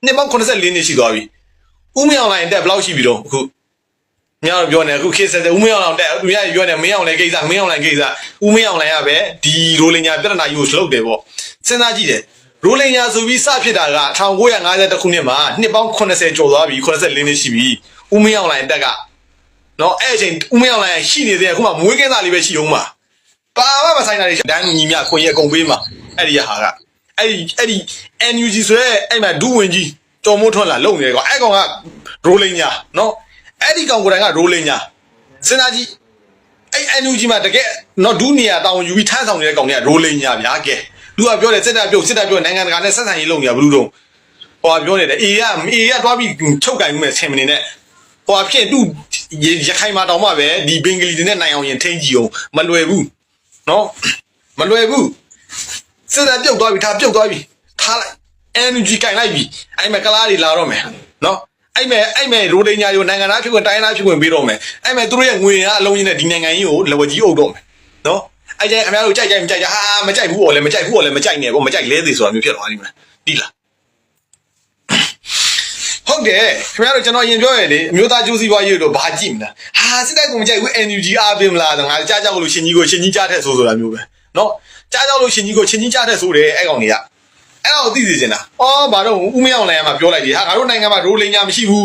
နှစ်ပေါင်း84နှစ်ရှိသွားပြီဦးမင်းအောင်လိုင်းတက်ဘယ်လောက်ရှိပြီတော့အခုညတော့ပြောနေအခုခေတ်ဆက်ဦးမင်းအောင်လိုင်းတက်သူများပြောနေမင်းအောင်လိုင်းကိစ္စမင်းအောင်လိုင်းကိစ္စဦးမင်းအောင်လိုင်းကပဲဒီရိုလင်ညာပြဿနာယူလှုပ်တယ်ပေါ့စဉ်းစားကြည့်တယ်ရိုလင်ညာဆိုပြီးစဖြစ်တာက1952ခုနှစ်မှာနှစ်ပေါင်း80ကျော်သွားပြီ84နှစ်ရှိပြီဦးမင်းအောင်လိုင်းတက်ကနော်အဲ့အချိန်ဦးမင်းအောင်လိုင်းရှိနေသေးတယ်အခုမှမွေးကင်းသားလေးပဲရှိအောင်ပါဘာမှမဆိုင်တာတွေတန်းညီမြခွင့်ရအကုန်ပေးမှာအဲ့ဒီဟာကအဲ့ဒီ NUG ဆိုရဲအဲ့မှာဒူးဝင်ကြီးတော်မိုးထွန်းလာလုံနေတယ်ကွာအဲ့ကောင်ကရိုလင်ညာနော်အဲ့ဒီကောင်ကိုယ်တိုင်ကရိုလင်ညာစဉ်းစားကြည့်အဲ့ NUG မှာတကယ်နော်ဒူးနေရတောင်းယူပြီးထမ်းဆောင်နေတဲ့ကောင်တွေကရိုလင်ညာဗျာကဲလူကပြောတယ်စစ်တပ်ပြုတ်နိုင်ငံတကာနဲ့ဆက်ဆံရေးလုပ်နေရဘလူးတော့ဟောပြောနေတယ်အေးကတွားပြီးချုပ်ကင်မှုမဲ့ဆင်မနေနဲ့ဟောဖြစ်သူရခိုင်မှာတောင်မှပဲဒီဘင်္ဂလီတွေနဲ့နိုင်အောင်ရင်ထိန်းကြည့်အောင်မလွယ်ဘူးနော်မလွယ်ဘူးစစ်တပ်ပြုတ်သွားပြီထားပြုတ်သွားပြီထားလိုက် NUG ကင်လိုက်ပြီအဲ့မဲ့ကလားတွေလာတော့မယ်နော်အဲ့မဲ့ရိုဒင်ညာတွေနိုင်ငံသားဖြစ်ခွင့်တိုင်းသားဖြစ်ခွင့်ပေးတော့မယ်အဲ့မဲ့သူတို့ရဲ့ငွေရအလုံးကြီးနဲ့ဒီနိုင်ငံကြီးကိုလဝကြီးအုပ်တော့မယ်နော်အဲ့ကျခင်ဗျားတို့ကြိုက်မကြိုက်ဟာမကြိုက်ဘူးပေါ့လေမကြိုက်ဘူးပေါ့လေမကြိုက်နဲ့ပေါ့မကြိုက်လဲသေးဆိုတာမျိုးဖြစ်သွားပြီမလားဒီလားဟုတ်တယ်ခင်ဗျားတို့ကျွန်တော်ရင်ပြောရလေအမျိုးသားကျိုးစီးပွားရေးတို့ဘာကြည့်မလားဟာစစ်တပ်ကမကြိုက်ဘူး NUG အားပေးမလားငါကြားကြောက်လို့ရှင်ကြီးကြားထက်ဆိုတာမျိုးပဲနော်ကြားကြောက်လို့ရှင်ကြီးကြားထက်ဆိုတယ်အဲ့ကောင်တွေကအဲ့တော့သိစေချင်တာဘာတော့ဦးမင်းအောင်လိုင်းကမှပြောလိုက်ပြီဟာငါတို့နိုင်ငံမှာရိုလင်ညာမရှိဘူး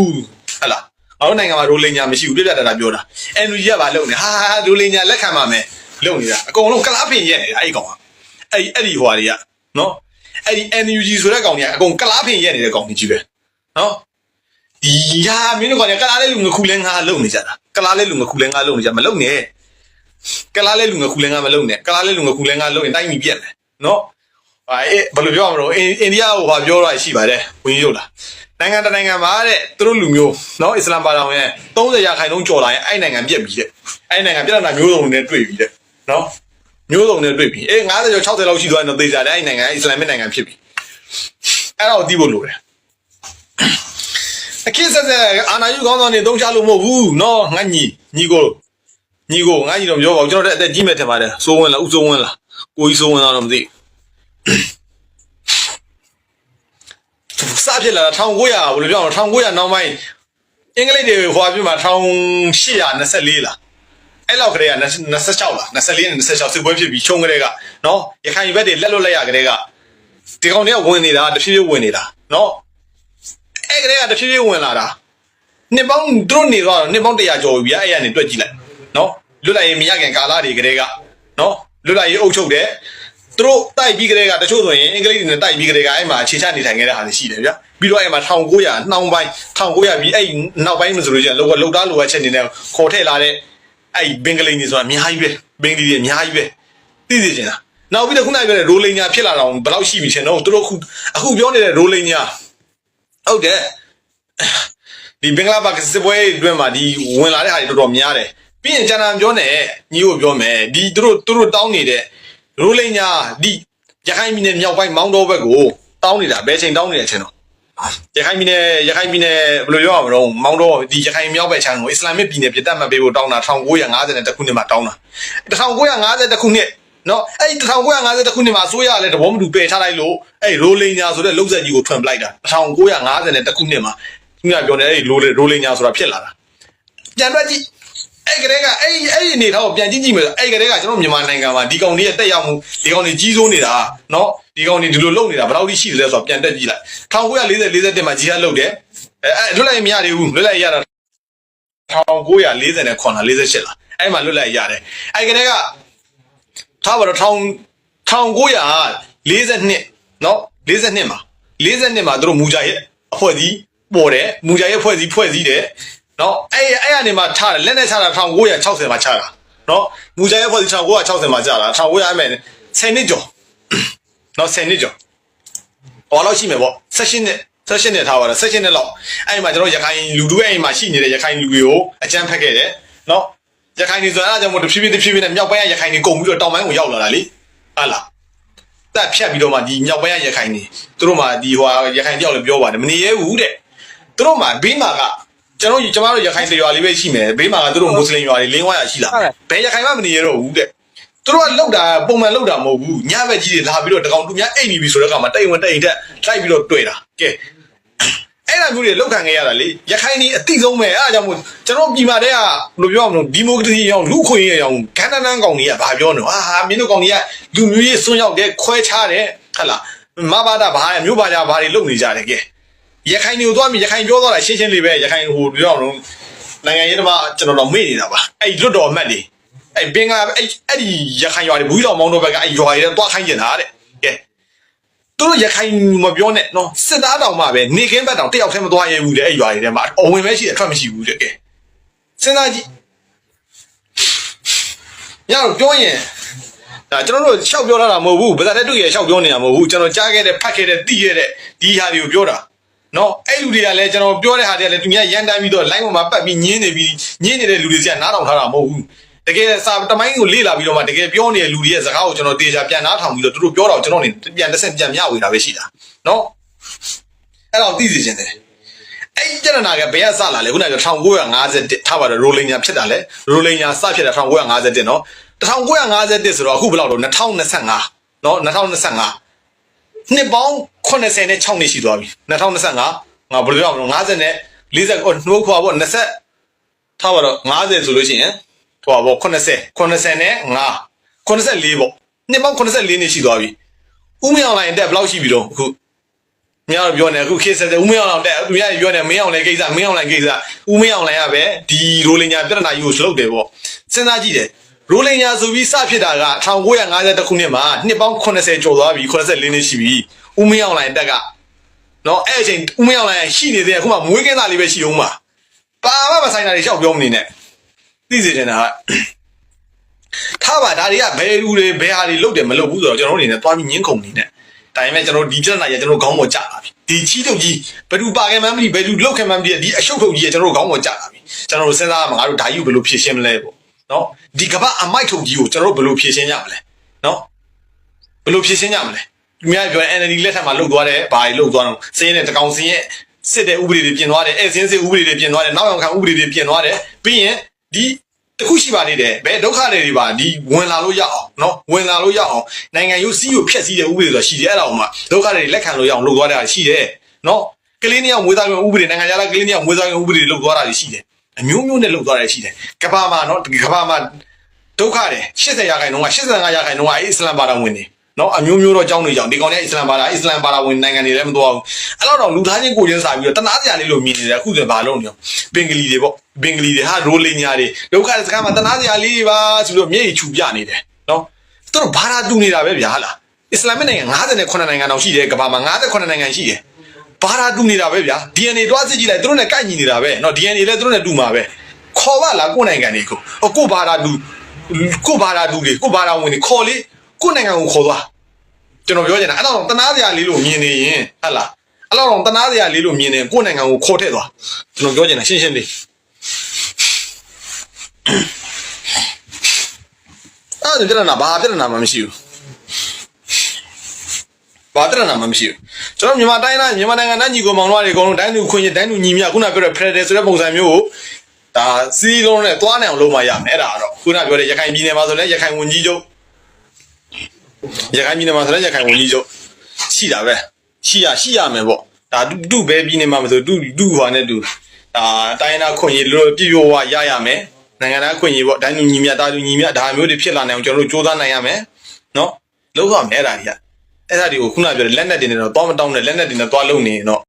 ဟဟလားငါတို့နိုင်ငံမှာရိုလင်ညာမရှိဘူးပြပြတတ်တာပြောတာ NUG ကဘာလုပ်နေဟာရိုလင်ညာလက်ခံပါမယ်လုပ်နေတာအကုန်လုံးကလားပင်ရက်နေတာအဲ့ဒီကောင်ကအဲ့ဒီဟွာတွေကနော်အဲ့ဒီ NUG ဆိုတဲ့ကောင်တွေကအကုန်ကလားပင်ရက်နေတဲ့ကောင်တွေကြီးပဲနော်ဒီဟာမင်းတို့ကောင်တွေကလားလဲလူငခုလဲငါလုံနေကြတာကလားလဲလူငခုလဲငါလုံနေကြမလုံနဲ့ကလားလဲလူငခုလဲငါမလုံနဲ့ကလားလဲလူငခုလဲငါလုံရင်တိုင်းပြီးပြက်မယ်နော်ဘယ်လိုပြောရမလို့အိန္ဒိယကိုဘာပြောရရှိပါတယ်ဝင်ရုပ်လားနိုင်ငံတနိုင်ငံမှာတဲ့သူတို့လူမျိုးနော်အစ္စလာမ်ဘာသာဝင်30ရာခိုင်နှုန်းကျော်လာရင်အဲ့နိုင်ငံပြက်ပြီတဲ့အဲ့နိုင်ငံပြက်တာမျိုးစုံနဲ့တွေ့ပြီတဲ့နော်မျိုးစုံနဲ့တွေ့ပြီ50ကျော်60လောက်ရှိသွားရင်တော့သေချာတယ်အဲ့နိုင်ငံအစ္စလာမ်နိုင်ငံဖြစ်ပြီအဲ့တော့သိဖို့လိုတယ်အခင်းဆက်အာနာယူကောင်းဆောင်နေသုံးချလို့မဟုတ်ဘူးနော်ငါညီကိုငါညီတော့ပြောပါဦးကျွန်တော်တက်အသက်ကြီးမဲ့ထင်ပါတယ်စိုးဝင်းလားဥစိုးဝင်းလားကိုကြီးစိုးဝင်းလားတော့မသိစဖြစ်လာတာ1900ဘယ်လိုပြောအောင်1900နောက်ပိုင်းအင်္ဂလိပ်တွေဟွာပြမှာ1824လားအဲ့လောက်ကလေးက26လား24နဲ့26စစ်ပွဲဖြစ်ပြီးချုံကလေးကနော်ရခိုင်ဘက်တွေလက်လွတ်လိုက်ရကလေးကဒီကောင်တွေကဝင်နေတာတဖြည်းဖြည်းဝင်နေတာနော်အဲ့ကလေးကတဖြည်းဖြည်းဝင်လာတာနှစ်ပေါင်းသူတို့နေတော့နှစ်ပေါင်း100ကျော်ပြီအဲ့ရနေတွက်ကြည့်လိုက်နော်လွတ်လိုက်ရင်မရခင်ကာလတွေကလေးကနော်လွတ်လိုက်ရင်အုပ်ချုပ်တယ်သူတို့တိုက်ပြီးကလေးကတချို့ဆိုရင်အင်္ဂလိပ်တွေနဲ့တိုက်ပြီးကလေးကအဲ့မှာအခြေချနေထိုင်ခဲ့တဲ့ဟာတွေရှိတယ်ဗျပြီးတော့အဲ့မှာ1900နှောင်းပိုင်း1900ပြီးအဲ့နောက်ပိုင်းမှာဆိုလို့ရှိရင်လောက်တာလိုအပ်ချက်နေနဲ့ခေါ်ထည့်လာတဲ့အဲ့ဘင်္ဂလီတွေဆိုတာအများကြီးပဲဘင်္ဂလီတွေအများကြီးပဲသိသိချင်တာနောက်ပြီးတော့ခုနကပြောတဲ့ရိုလင်ညာဖြစ်လာတော့ဘယ်လောက်ရှိပြီချင်တော့သူတို့အခုပြောနေတဲ့ရိုလင်ညာဟုတ်တယ်ဒီဘင်္ဂလားပါကစစ်ပွဲအတွင်းမှာဒီဝင်လာတဲ့ဟာတွေတော်တော်များတယ်ပြီးရင်ကျန်တာပြောနေညီကိုပြောမယ်ဒီသူတို့တောင်းနေတဲ့ရိုလင်ညာဒီရခိုင်ပြည်နယ်မြောက်ပိုင်းမောင်းတော်ဘက်ကိုတောင်းနေတာဘယ်ချိန်တောင်းနေတယ်ချင်တော့ရခိုင်ပြည်နယ်ဘယ်လိုပြောရမလဲမောင်းတော်ဒီရခိုင်မြောက်ဘက်ခြမ်းကိုအစ္စလာမစ်ပြည်နယ်ပြည်သက်မှတ်ပေးဖို့တောင်းတာ1952ခုနှစ်မှာတောင်းတာ1952ခုနှစ်နော်အဲ့1952ခုနှစ်မှာအစိုးရလည်းတဘောမတူပယ်ထားလိုက်လို့အဲ့ရိုလင်ညာဆိုတဲ့လုံဆက်ကြီးကိုထွန်ပလိုက်တာ1952ခုနှစ်မှာသူကပြောနေအဲ့ရိုလင်ညာဆိုတာဖြစ်လာတာပြန်တွက်ကြည့်အဲ့ကလေးကအဲ့အနေထားကိုပြန်ကြည့်မယ်ဆိုအဲ့ကလေးကကျွန်တော်မြန်မာနိုင်ငံမှာဒီကောင်တွေရဲ့တက်ရောက်မှုဒီကောင်တွေကြီးစိုးနေတာနော်ဒီကောင်တွေဒီလိုလုပ်နေတာဘယ်လောက်ထိရှိသလဲဆိုတော့ပြန်တက်ကြည့်လိုက်1940-41မှာဂျီဟတ်လုပ်တယ်လွတ်လိုက်မရသေးဘူးလွတ်လိုက်ရတာ1940နဲ့9လား48လားအဲ့မှာလွတ်လိုက်ရတယ်အဲ့ကလေးကထားပါတော့1942နော်42မှာသူတို့မူဂျာရဲ့အဖွဲ့ကြီးပေါ်တယ်မူဂျာရဲ့အဖွဲ့ကြီးဖွဲ့စည်းတယ်နော်အဲ့အနေမှာထားတယ်လက်နဲ့ချတာ1960မှာချတာနော်မူဂျာရဲ့ဖွဲ့စည်း1960မှာချတာ1900အဲ့မဲ့10နှစ်ကျော်နော်10နှစ်ကျော်ဟောလောက်ရှိမယ်ပေါ့16နှစ်ထားပါတော့16နှစ်လောက်အဲ့မှာကျွန်တော်ရခိုင်လူတွေအဲ့မှာရှိနေတဲ့ရခိုင်လူတွေကိုအကြမ်းဖက်ခဲ့တယ်နော်ရခိုင်တွေဆိုတာကြောင့်မို့တဖြည်းဖြည်းနဲ့မြောက်ပိုင်းရခိုင်တွေကုန်ပြီးတော့တောင်ပိုင်းကိုရောက်လာတာလေဟာလားတက်ဖြတ်ပြီးတော့မှဒီမြောက်ပိုင်းရခိုင်တွေသူတို့မှဒီဟိုရခိုင်တယောက်လည်းပြောပါတယ်မနေရဘူးတဲ့သူတို့မှဘေးမှာကကျွန်တော်တို့ရခိုင်တရွာလေးပဲရှိမယ်ဘေးမှာကသူတို့မွတ်စလင်ရွာတွေလင်းဝါရရှိလာဘယ်ရခိုင်မှမနေရတော့ဘူးတဲ့သူတို့ကလောက်တာပုံမှန်လောက်တာမဟုတ်ဘူးညဘက်ကြီးတွေလာပြီးတော့တကောင်သူများအိတ်နေပြီဆိုတဲ့အခါမှာတိတ်ဝင်တိတ်တက်လိုက်ပြီးတော့တွေ့တာကဲ အဲ့ဒါမျိုးတွေလောက်ခံခဲ့ရတာလေရခိုင်နေအတိဆုံးပဲအဲ့ဒါကြောင့်မို့ကျွန်တော်ပြည်မာတဲ့ကဘယ်လိုပြောအောင်ဒီမိုကရေစီအောင်လူခွင့်ရအောင်ခန္ဓာနန်းကောင်တွေကဘာပြောနေဟာမင်းတို့ကောင်တွေကလူမျိုးရေးစွန့်ရောက်တယ်ခွဲခြားတယ်ဟလာမဘာသာဘာမျိုးဘာသာဘာတွေလုပ်နေကြတယ်ကဲရခိုင်တွေကိုသွားပြီးရခိုင်ပြောသွားတာရှင်းရှင်းလေးပဲရခိုင်ဟိုပြောအောင်နိုင်ငံရေးတမကျွန်တော်တော့မေ့နေတာပါအဲ့လွတ်တော်အမတ်တွေအဲ့ဘင်္ဂအဲ့ဒီရခိုင်ရွာတွေဘူးတော်မောင်းတော့ဘက်ကအဲ့ရွာတွေတွားခိုင်းကျင်တာတဲ့ကဲသူတို့ရခိုင်မပြောနဲ့နော်စစ်သားတောင်မှပဲနေခင်းဘက်တောင်တယောက်တည်းမသွားရဘူးတဲ့အဲ့ရွာတွေထဲမှာအဝင်ပဲရှိတယ်အထွက်မရှိဘူးတဲ့ကဲစဉ်းစားကြည့်ညတော့ပြောရင်ဒါကျွန်တော်တို့ရှောက်ပြောတာမဟုတ်ဘူးဗဇက်တဲ့တွေ့ရရှောက်ပြောနေတာမဟုတ်ဘူးကျွန်တော်ကြားခဲ့တဲ့ဖတ်ခဲ့တဲ့သိခဲ့တဲ့ဒီဟာတွေကိုပြောတာနော်အဲ့လူတွေကလည်းကျွန်တော်ပြောတဲ့ဟာတွေကလည်းသူများရန်တမ်းပြီးတော့ line ပေါ်မှာပတ်ပြီးညင်းနေတဲ့လူတွေစီကနားထောင်ထားတာမဟုတ်ဘူးတကယ်စာတမိုင်းကိုလေ့လာပြီးတော့မှတကယ်ပြောနေတဲ့လူတွေရဲ့စကားကိုကျွန်တော်တေချာပြန်နားထောင်ပြီးတော့သူတို့ပြောတော့ကျွန်တော်နေပြန်တစ်ဆင့်ပြန်မျှဝေတာပဲရှိတာနော်အဲ့တော့သိစေချင်တယ်အဲ့ကျရနာကဘယ်ကစလာလဲခုနက1951ထားပါတော့ရိုလင်ညာဖြစ်တာလဲရိုလင်ညာစဖြစ်တာ1951နော်1951ဆိုတော့အခုဘယ်လောက်တော့2025နော်2025နှစ်ပေါင်း86နှစ်ရှိသွားပြီ2025ငါဘယ်လိုပြောမလဲ50နဲ့40နှုတ်ခွာပေါ့20ထားပါတော့50ဆိုလို့ရှိရင်ဟိုပါပေါ့80နဲ့5 84ပေါ့နှစ်ပေါင်း84နှစ်ရှိသွားပြီဦးမင်းအောင်လိုင်းတက်ဘယ်လောက်ရှိပြီတော့အခုများတော့ပြောနေအခုခေတ်ဆက်ဦးမင်းအောင်တက်သူများပြောနေမင်းအောင်လိုင်းကိစ္စမင်းအောင်လိုင်းကိစ္စဦးမင်းအောင်လိုင်းကပဲဒီရိုလင်ညာပြဿနာကြီးကိုလှုပ်တယ်ပေါ့စဉ်းစားကြည့်တယ်ရိုလင်ညာဆိုပြီးစဖြစ်တာက1950ခုနှစ်မှာနှစ်ပေါင်း80ကျော်သွားပြီ84နှစ်ရှိပြီဦးမင်းအောင်လိုင်းတက်ကနော်အဲ့အချိန်ဦးမင်းအောင်လိုင်းရှိနေသေးတယ်အခုမှမွေးကင်းသားလေးပဲရှိအောင်ပါပါမဆိုင်တာတွေရှောက်ပြောမနေနဲ့သိစေချင်တာကထားပါဒါတွေကဘယ်လူတွေဘယ်ဟာတွေလုပ်တယ်မလုပ်ဘူးဆိုတော့ကျွန်တော်တို့အနေနဲ့သွားပြီးညင်းခုန်နေနဲ့ဒါပေမဲ့ကျွန်တော်ဒီပြဿနာကြီးကျွန်တော်ခေါင်းပေါ်ကျလာပြီဒီချီးထုတ်ကြီးဘယ်သူပါခဲ့မှန်းမသိဘယ်သူလောက်ခဲ့မှန်းမသိဒီအရှုပ်ထုတ်ကြီးကကျွန်တော်တို့ခေါင်းပေါ်ကျလာပြီကျွန်တော်တို့စဉ်းစားရမှာငါတို့ဓာကြီးကိုဘယ်လိုဖြည့်ရှင်းမလဲပေါ့နော်ဒီကမ္ဘာအမိုက်ထုတ်ကြီးကိုကျွန်တော်တို့ဘယ်လိုဖြည့်ရှင်းကြမလဲနော်ဘယ်လိုဖြည့်ရှင်းကြမလဲသူများပြော NLD လက်ထက်မှာလှုပ်သွားတယ်ဘာတွေလှုပ်သွားတော့စင်းနဲ့တကောင်စင်းရဲ့စစ်တဲ့ဥပဒေတွေပြင်သွားတယ်အဲစင်းစစ်ဥပဒေတွေပြင်သွားတယ်နောက်ရောက်ခံဥပဒေတွေပြင်သွားတယ်ပြီးရင်ဒီတခုရှိပါနေတယ်ဘယ်ဒုက္ခတွေပါဒီဝင်လာလို့ရအောင်နော်ဝင်လာလို့ရအောင်နိုင်ငံရေးစီးကိုဖျက်ဆီးတဲ့ဥပဒေဆိုတာရှိတယ်အဲ့ဒါအောင်မှဒုက္ခတွေလက်ခံလို့ရအောင်လှုပ်သွားတာရှိတယ်နော်ကလေးနှစ်ယောက်မွေးသားခွင့်ဥပဒေနိုင်ငံခြားသားကလေးနှစ်ယောက်မွေးသားခွင့်ဥပဒေလှုပ်သွားတာရှိတယ်အမျိုးမျိုးနဲ့လှုပ်သွားတာရှိတယ်ကမ္ဘာမှာနော်ကမ္ဘာမှာဒုက္ခတွေ80%က85%ကအစ္စလမ်ဘာသာဝင်တွေနော်အမျိုးမျိုးတော့ကြောင်းနေကြအောင်ဒီကောင်နဲ့အစ္စလမ်ဘာသာဝင်နိုင်ငံတွေလည်းမတော်ဘူးအဲ့တော့လူသားချင်းကိုချင်းစာပြီးတော့တနာစရာလေးလို့မြင်နေတယ်အခုဆိုဘာလုပ်နေရောဘင်္ဂလီတွေပေါ့ဘင်္ဂလီတွေဟာရိုလင်ညာတွေဒုက္ခစကားမှာတနာစရာလေးတွေပါဆိုပြီးတော့မျက်ရည်ချူပြနေတယ်နော်သူတို့ဘာသာတူနေတာပဲဗျာဟာလားအစ္စလာမစ်နိုင်ငံ58နိုင်ငံတောင်ရှိတယ်ကမ္ဘာမှာ58နိုင်ငံရှိတယ်ဘာသာတူနေတာပဲဗျာ DNA တွားစစ်ကြည့်လိုက်သူတို့နဲ့ကိုက်ညီနေတာပဲနော် DNA လည်းသူတို့နဲ့တူမှာပဲခေါ်ပါလားကိုယ်နိုင်ငံတွေကိုကိုဘာသာတူကိုဘာသာတူတွေကိုဘာသာဝင်တွေခေါ်လေကိုနိုင်ငံကိုခေါ်သွားကျွန်တော်ပြောချင်တာအဲ့တော့တနာစရာလေးလို့မြင်နေရင်ဟုတ်လားအဲ့တော့တနာစရာလေးလို့မြင်နေကိုနိုင်ငံကိုခေါ်ထည့်သွားကျွန်တော်ပြောချင်တာရှင်းရှင်းလေးအဲ့ဒါပြဿနာဘာပြဿနာမှမရှိဘူးဘာပြဿနာမှမရှိဘူးကျွန်တော်မြန်မာတိုင်းသားမြန်မာနိုင်ငံသားညီကိုမောင်နှမတွေအကုန်လုံးတိုင်းသူခွင့်ရတိုင်းသူညီမြခုနပြောတဲ့ Predator ဆိုတဲ့ပုံစံမျိုးကိုဒါစီးလုံးနဲ့သွားနိုင်အောင်လုပ်မှရမယ်အဲ့ဒါကတော့ခုနပြောတဲ့ရခိုင်ပြည်နယ်မှာဆိုလဲရခိုင်ဝန်ကြီးချုပ်ရခိုင်ပြည်နယ်မှာဆိုလဲရခိုင်ဝန်ကြီးချုပ်ရှိတာပဲရှိရမယ်ပေါ့ဒါတူပဲပြည်နယ်မှာမဆိုတူဟွာနဲ့တူဒါတိုင်းသားခွင့်ရလို့ပြည့်ဝရမယ်နိုင်ငံသားခွင့်ရပေါ့တိုင်းသူညီမြတာသူညီမြဒါမျိုးတွေဖြစ်လာနိုင်အောင်ကျွန်တော်တို့စူးစမ်းနိုင်ရမယ်နော်လုပ်ရမယ်အဲ့ဒါတွေကိုခုနပြောတဲ့လက်နက်တွေနဲ့တော့တောင်းမတောင်းနဲ့လက်နက်တွေနဲ့သွားလုပ်နေရင်တော့